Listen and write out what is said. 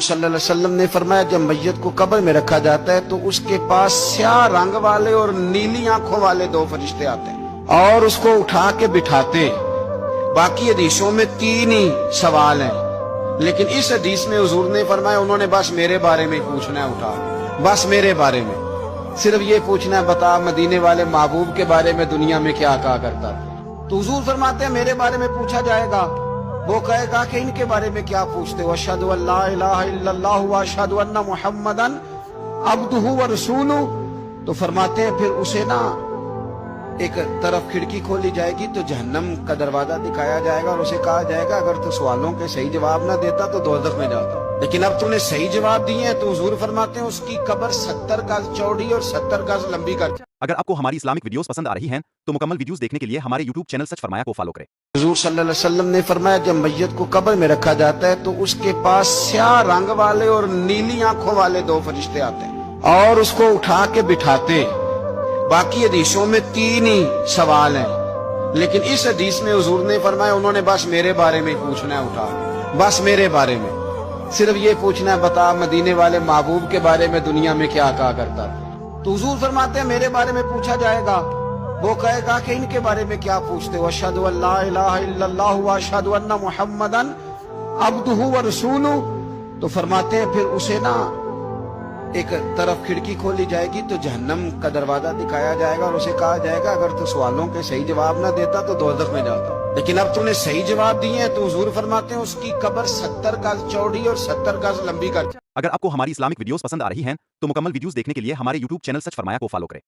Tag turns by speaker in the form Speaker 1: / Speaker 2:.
Speaker 1: सल्लल्लाहु अलैहि वसल्लम ने फरमाया जब मैयत को कब्र में रखा जाता है तो उसके पास स्याह रंग वाले और नीली आंखों वाले दो फरिश्ते आते हैं और उसको उठा के बिठाते हैं। बाकी हदीसों में 3 ही सवाल हैं, लेकिन इस हदीस में हुजूर ने फरमाया उन्होंने बस मेरे बारे में पूछना है, उठा बस मेरे बारे में सिर्फ ये पूछना है, बता मदीने वाले महबूब के बारे में दुनिया में क्या कहा करता था। तो हुजूर फरमाते हैं मेरे बारे में पूछा जाएगा। वो कहेगा कि इनके बारे में क्या पूछते हो, अशहदु अल्ला इलाहा इल्लल्लाह व अशहदु अन्ना मुहम्मदन अब्दुहु व रसूलुहु। तो फरमाते हैं फिर उसे ना एक तरफ खिड़की खोली जाएगी तो जहन्नम का दरवाजा दिखाया जाएगा और उसे कहा जाएगा अगर तू सवालों के सही जवाब ना देता तो दोज़ख में जाता, लेकिन अब तूने सही जवाब दिए हैं। तो हुजूर फरमाते हैं उसकी कब्र 70 गज चौड़ी और 70 गज लंबी कर।
Speaker 2: अगर आपको हमारी इस्लामिक वीडियोस पसंद आ रही हैं तो मुकम्मल वीडियोस देखने के लिए हमारे YouTube चैनल सच फरमाया को फॉलो करें।
Speaker 1: हुजूर सल्लल्लाहु अलैहि वसल्लम ने फरमाया जब मैयत को कब्र में रखा जाता है तो उसके पास स्याह रंग वाले और नीली आंखों वाले दो फरिश्ते आते हैं और उसको उठा के बिठाते हैं। बाकी हदीसों में 3 ही सवाल हैं, लेकिन इस हदीस में हुजूर ने फरमाया उन्होंने बस मेरे बारे में पूछना है, उठा बस मेरे बारे में सिर्फ ये पूछना है, बता मदीने वाले महबूब के बारे में दुनिया में क्या कहा करता था। तो हुजूर फरमाते हैं मेरे बारे में पूछा जाएगा। वो कहेगा कि इनके बारे में क्या पूछते हो, अशहदु अल्ला इलाहा इल्लल्लाह व अशहदु अन्ना मुहम्मदन अब्दुहु व रसूलुहु। तो फरमाते हैं फिर उसे ना एक तरफ खिड़की खोली जाएगी तो जहन्नम का दरवाजा दिखाया जाएगा और उसे कहा जाएगा अगर तू सवालों के सही जवाब ना देता तो दोज़ख में जाता, लेकिन अब तूने सही जवाब दिए हैं। तो हुजूर फरमाते हैं उसकी कब्र 70 गज चौड़ी और 70 गज लंबी कर।
Speaker 2: अगर आपको हमारी इस्लामिक वीडियोस पसंद आ रही हैं तो मुकम्मल वीडियोस देखने के लिए हमारे YouTube चैनल सच फरमाया को फॉलो करें।